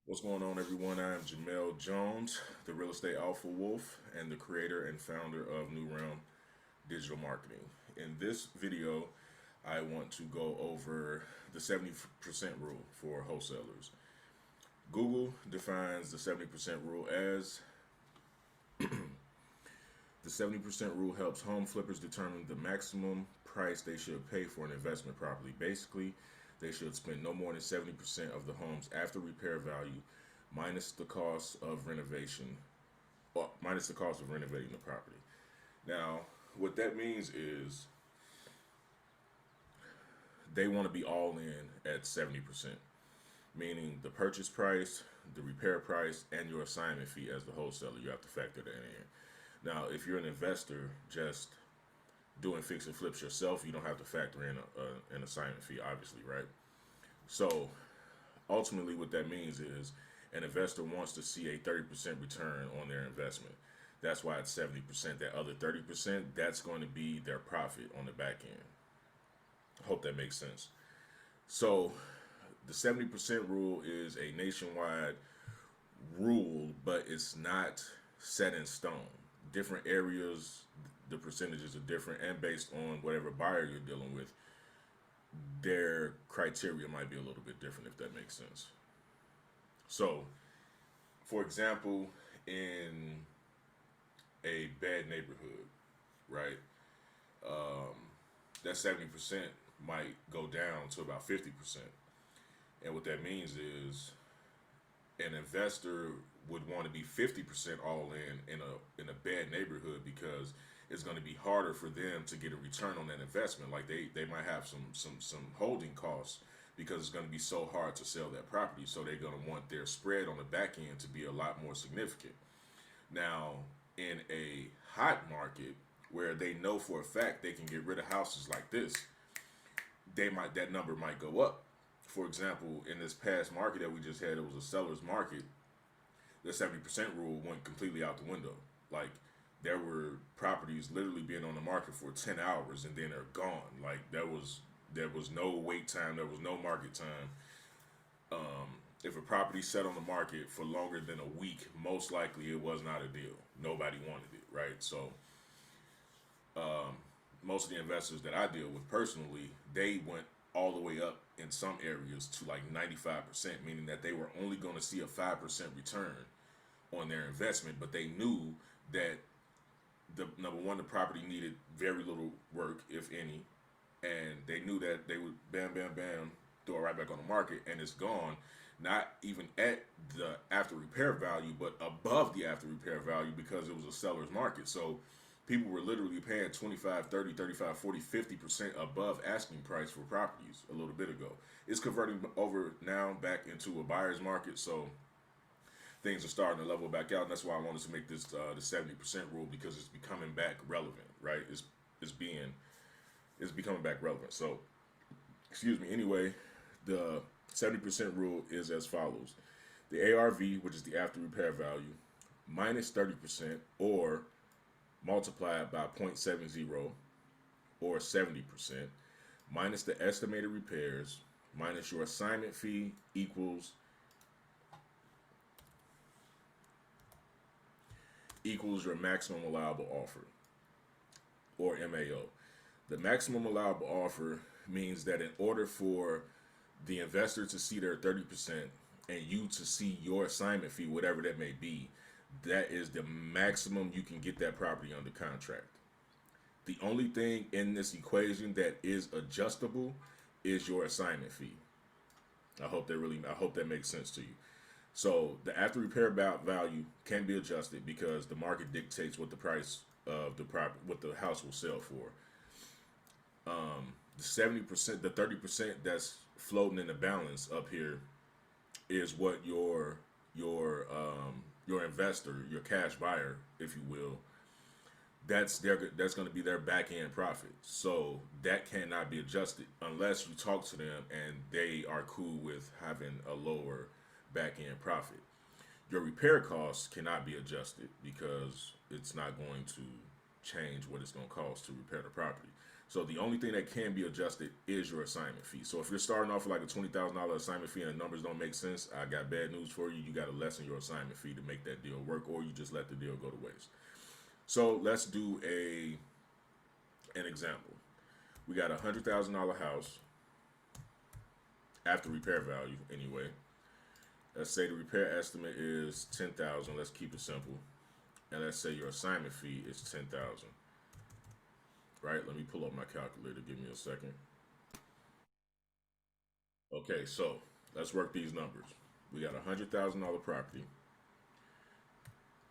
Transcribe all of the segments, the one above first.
What's going on, everyone? I am Jamel Jones, the real estate alpha wolf, and the creator and founder of New Realm Digital Marketing. In this video, I want to go over the 70% rule for wholesalers. Google defines the 70% rule as the 70% rule helps home flippers determine the maximum price they should pay for an investment property. Basically, they should spend no more than 70% of the home's after repair value minus the cost of renovation, or minus the cost of renovating the property. Now, what that means is they want to be all in at 70%, meaning the purchase price, the repair price, and your assignment fee as the wholesaler. You have to factor that in. Now, if you're an investor just doing fix and flips yourself, you don't have to factor in an assignment fee, obviously, right? So ultimately, what that means is an investor wants to see a 30% return on their investment. That's why it's 70%. That other 30%, that's going to be their profit on the back end. Hope that makes sense. So the 70% rule is a nationwide rule, but it's not set in stone. Different areas, the percentages are different, and based on whatever buyer you're dealing with, their criteria might be a little bit different, if that makes sense. So, for example, in a bad neighborhood, right, um, that 70% might go down to about 50%. And what that means is an investor would want to be 50% all in a bad neighborhood because it's going to be harder for them to get a return on that investment. Like they might have some holding costs because it's going to be so hard to sell that property. So they're going to want their spread on the back end to be a lot more significant. Now, in a hot market where they know for a fact they can get rid of houses like this, that number might go up. For example, in this past market that we just had, it was a seller's market. The 70% rule went completely out the window. Like there were properties literally being on the market for 10 hours and then they're gone. Like there was no wait time, there was no market time. If a property sat on the market for longer than a week, most likely it was not a deal. Nobody wanted it, right? So most of the investors that I deal with personally, they went all the way up in some areas to like 95%, meaning that they were only going to see a 5% return on their investment, but they knew that the number one, the property needed very little work, if any, and they knew that they would bam, bam, bam, throw it right back on the market, and it's gone. Not even at the after repair value, but above the after repair value because it was a seller's market. So people were literally paying 25, 30, 35, 40, 50% above asking price for properties a little bit ago. It's converting over now back into a buyer's market. So things are starting to level back out, and that's why I wanted to make this the 70% rule because it's becoming back relevant, right? It's becoming back relevant. So, excuse me. Anyway, the 70% rule is as follows: the ARV, which is the after repair value, minus 30%, or multiplied by 0.70, or 70%, minus the estimated repairs, minus your assignment fee equals your maximum allowable offer, or MAO. The maximum allowable offer means that in order for the investor to see their 30% and you to see your assignment fee, whatever that may be, that is the maximum you can get that property under contract. The only thing in this equation that is adjustable is your assignment fee. I hope that makes sense to you. So the after repair value can be adjusted because the market dictates what the price of the property, what the house will sell for. The 70%, the 30% that's floating in the balance up here is what your investor, your cash buyer, if you will, that's going to be their back end profit. So that cannot be adjusted unless you talk to them and they are cool with having a lower back end profit. Your repair costs cannot be adjusted because it's not going to change what it's going to cost to repair the property. So the only thing that can be adjusted is your assignment fee. So if you're starting off with like a $20,000 assignment fee and the numbers don't make sense, I got bad news for you. You got to lessen your assignment fee to make that deal work, or you just let the deal go to waste. So let's do an example. We got $100,000 house after repair value anyway. Let's say the repair estimate is 10,000. Let's keep it simple. And let's say your assignment fee is 10,000. Right? Let me pull up my calculator. Give me a second. Okay, so let's work these numbers. We got $100,000 property.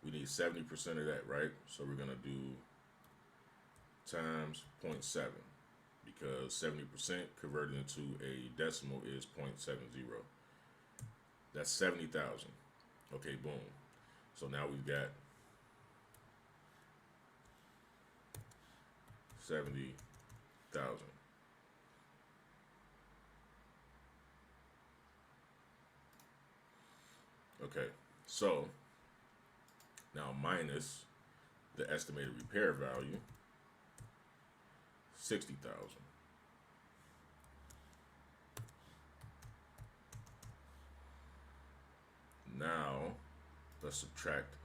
We need 70% of that, right? So we're gonna do times 0.7 because 70% converted into a decimal is 0.70. That's 70,000. Okay, boom. So now we've got 70,000. Okay, so now minus the estimated repair value, 60,000. Now let's subtract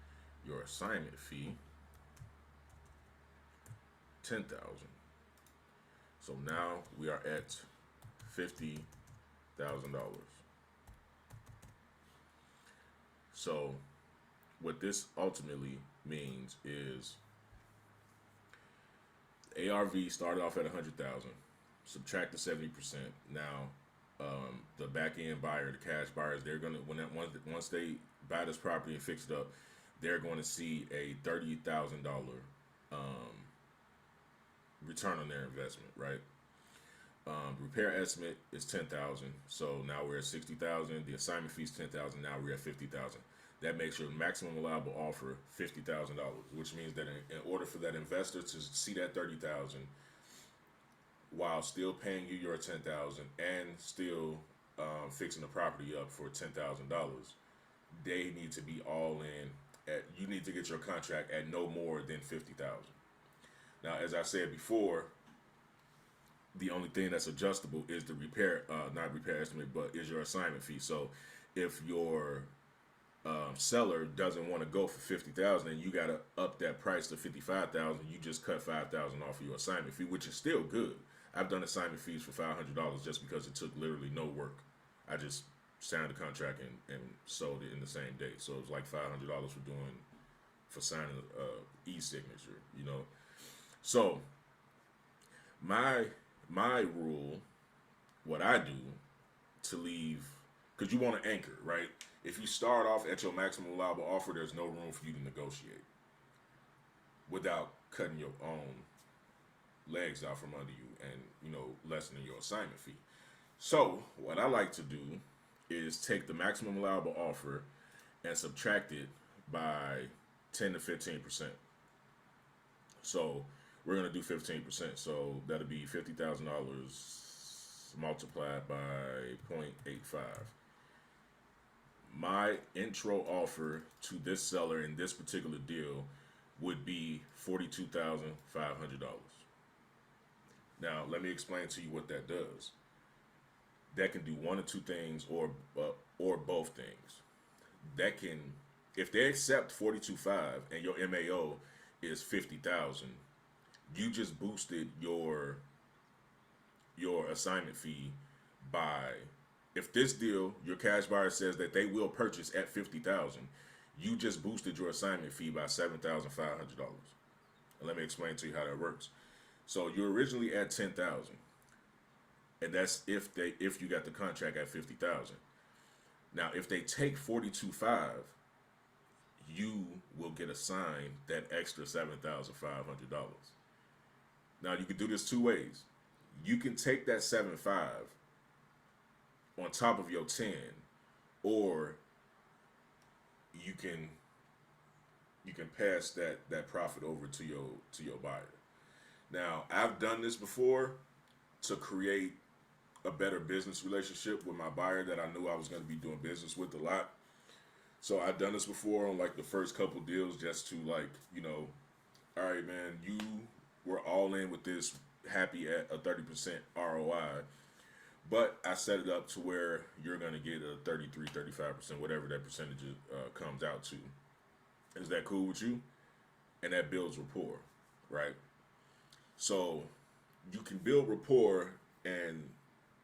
your assignment fee, 10,000. So now we are at $50,000. So what this ultimately means is ARV started off at 100,000. Subtract the 70%. Now, the back end buyer, the cash buyers, they're gonna once they buy this property and fix it up, they're going to see a $30,000 return on their investment, right? Repair estimate is 10,000, so now we're at 60,000. The assignment fee is 10,000. Now we're at 50,000. That makes your maximum allowable offer $50,000, which means that in order for that investor to see that 30,000 while still paying you your 10,000 and still fixing the property up for $10,000, they need to be all in. You need to get your contract at no more than 50,000. Now, as I said before, the only thing that's adjustable is the repair, not repair estimate, but is your assignment fee. So if your seller doesn't want to go for 50,000 and you got to up that price to 55,000, you just cut 5,000 off of your assignment fee, which is still good. I've done assignment fees for $500 just because it took literally no work. I just signed the contract and sold it in the same day. So it was like $500 for signing e-signature, you know. So my rule, what I do to leave, because you want to anchor, right? If you start off at your maximum allowable offer, there's no room for you to negotiate without cutting your own legs out from under you and, you know, lessening your assignment fee. So what I like to do is take the maximum allowable offer and subtract it by 10 to 15%. So we're going to do 15%. So that'll be $50,000 multiplied by 0.85. My intro offer to this seller in this particular deal would be $42,500. Now, let me explain to you what that does. That can do one or two things, or both things. That can, if they accept 42.5 and your MAO is 50,000, you just boosted your assignment fee by, if this deal, your cash buyer says that they will purchase at 50,000, you just boosted your assignment fee by $7,500. And let me explain to you how that works. So you're originally at 10,000, and that's if you got the contract at 50,000. Now, if they take 42.5, you will get assigned that extra $7,500. Now, you can do this two ways. You can take that 7.5 on top of your 10, or you can pass that profit over to your buyer. Now, I've done this before to create a better business relationship with my buyer that I knew I was going to be doing business with a lot. So I've done this before on like the first couple deals, just to, like, you know, all right, man, you were all in with this happy at a 30% ROI, but I set it up to where you're going to get a 33, 35%, whatever that percentage comes out to. Is that cool with you? And that builds rapport, right? So you can build rapport and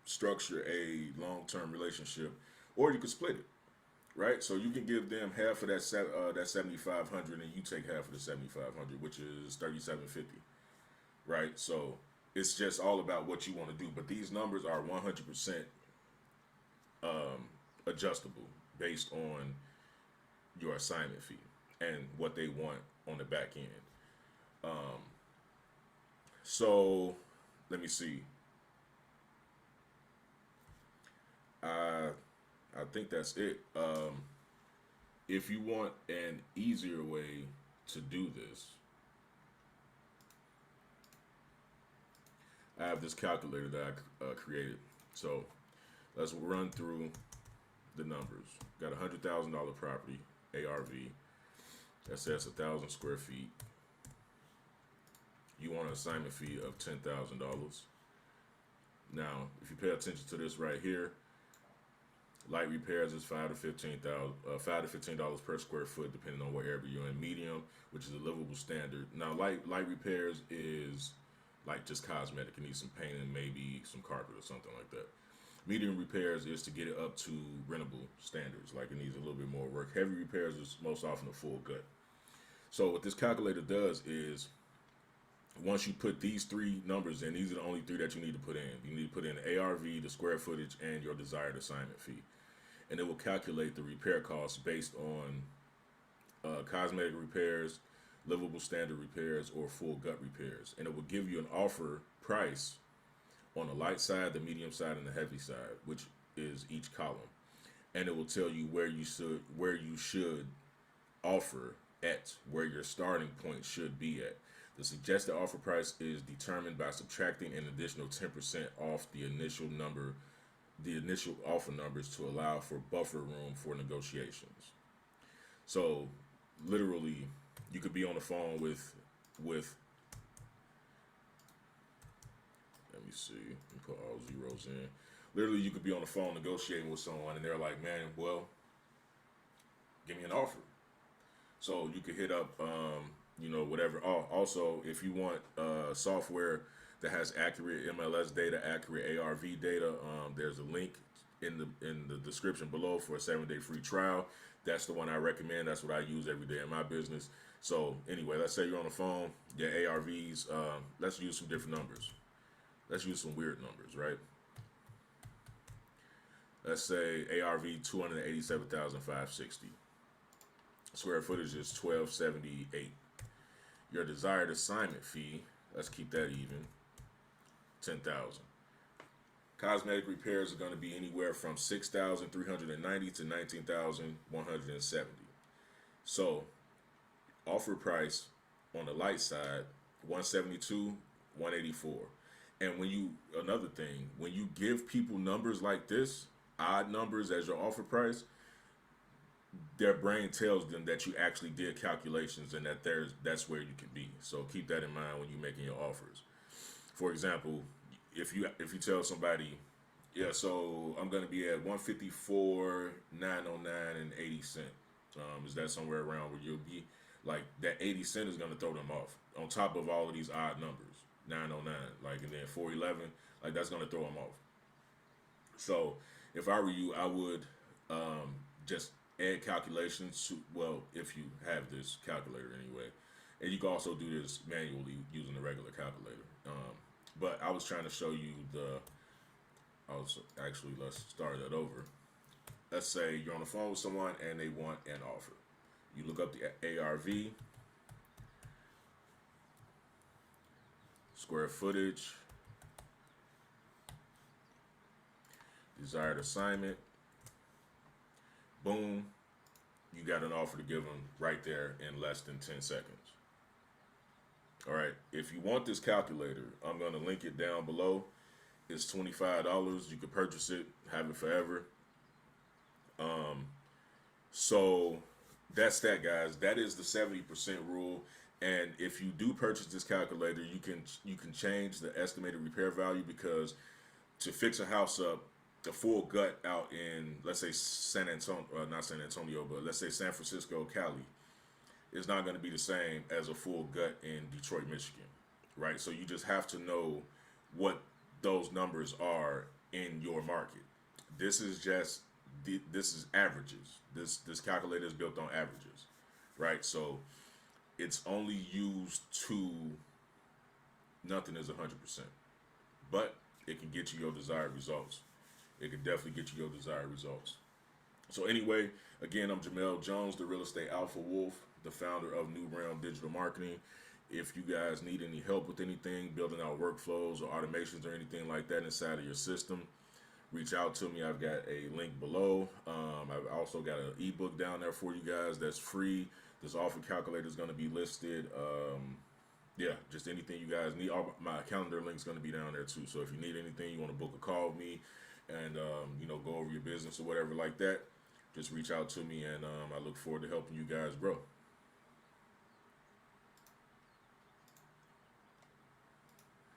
structure a long-term relationship, or you can split it, right? So you can give them half of that 7,500, and you take half of the 7,500, which is 3,750, right? So it's just all about what you want to do. But these numbers are 100% adjustable based on your assignment fee and what they want on the back end. Um, so let me see. I I think that's it. If you want an easier way to do this, I have this calculator that I created. So let's run through the numbers. Got $100,000 property, ARV. That says 1,000 square feet. You want an assignment fee of $10,000. Now, if you pay attention to this right here, light repairs is $5 to $15 per square foot, depending on what area you're in. Medium, which is a livable standard. Now, light repairs is like just cosmetic. It needs some painting, maybe some carpet or something like that. Medium repairs is to get it up to rentable standards, like it needs a little bit more work. Heavy repairs is most often a full gut. So what this calculator does is, once you put these three numbers in, these are the only three that you need to put in. You need to put in ARV, the square footage, and your desired assignment fee. And it will calculate the repair costs based on cosmetic repairs, livable standard repairs, or full gut repairs. And it will give you an offer price on the light side, the medium side, and the heavy side, which is each column. And it will tell you where you should offer at, where your starting point should be at. The suggested offer price is determined by subtracting an additional 10% off the initial offer numbers to allow for buffer room for negotiations. So literally, you could be on the phone with let me see, let me put all zeros in. Literally, you could be on the phone negotiating with someone, and they're like, "Man, well, give me an offer." So you could hit up, whatever. Oh, also, if you want software that has accurate MLS data, accurate ARV data, there's a link in the description below for a 7-day free trial. That's the one I recommend. That's what I use every day in my business. So anyway, let's say you're on the phone, your ARVs. Let's use some different numbers. Let's use some weird numbers, right? Let's say ARV 287,560. Square footage is 1,278. Your desired assignment fee, let's keep that even, 10,000. Cosmetic repairs are going to be anywhere from 6,390 to 19,170. So, offer price on the light side, 172, 184. And another thing, when you give people numbers like this, odd numbers as your offer price, their brain tells them that you actually did calculations and that that's where you can be. So keep that in mind when you're making your offers. For example, if you tell somebody, yeah, so I'm going to be at 154, 909 and 80 cent. Is that somewhere around where you'll be? Like that 80 cent is going to throw them off. On top of all of these odd numbers, 909, like, and then 411, like that's going to throw them off. So if I were you, I would just add calculations to, well, if you have this calculator anyway, and you can also do this manually using the regular calculator. But I was trying to show you let's start that over. Let's say you're on the phone with someone and they want an offer. You look up the ARV, square footage, desired assignment. Boom, you got an offer to give them right there in less than 10 seconds. All right, if you want this calculator, I'm going to link it down below. It's $25. You can purchase it, have it forever. So that's that, guys. That is the 70% rule. And if you do purchase this calculator, you can change the estimated repair value, because to fix a house up, the full gut out in, let's say, San Antonio, not San Antonio, but let's say San Francisco, Cali, is not going to be the same as a full gut in Detroit, Michigan, right? So you just have to know what those numbers are in your market. This is just this is averages. This calculator is built on averages, right? So it's only used to, nothing is 100%, but it can get you your desired results. It can definitely get you your desired results. So anyway, again, I'm Jamel Jones, the Real Estate Alpha Wolf, the founder of New Realm Digital Marketing. If you guys need any help with anything, building out workflows or automations or anything like that inside of your system, reach out to me. I've got a link below. I've also got an ebook down there for you guys that's free. This offer calculator is going to be listed. Yeah, just anything you guys need. All my calendar link's going to be down there too. So if you need anything, you want to book a call with me, and go over your business or whatever like that, just reach out to me, and I look forward to helping you guys grow.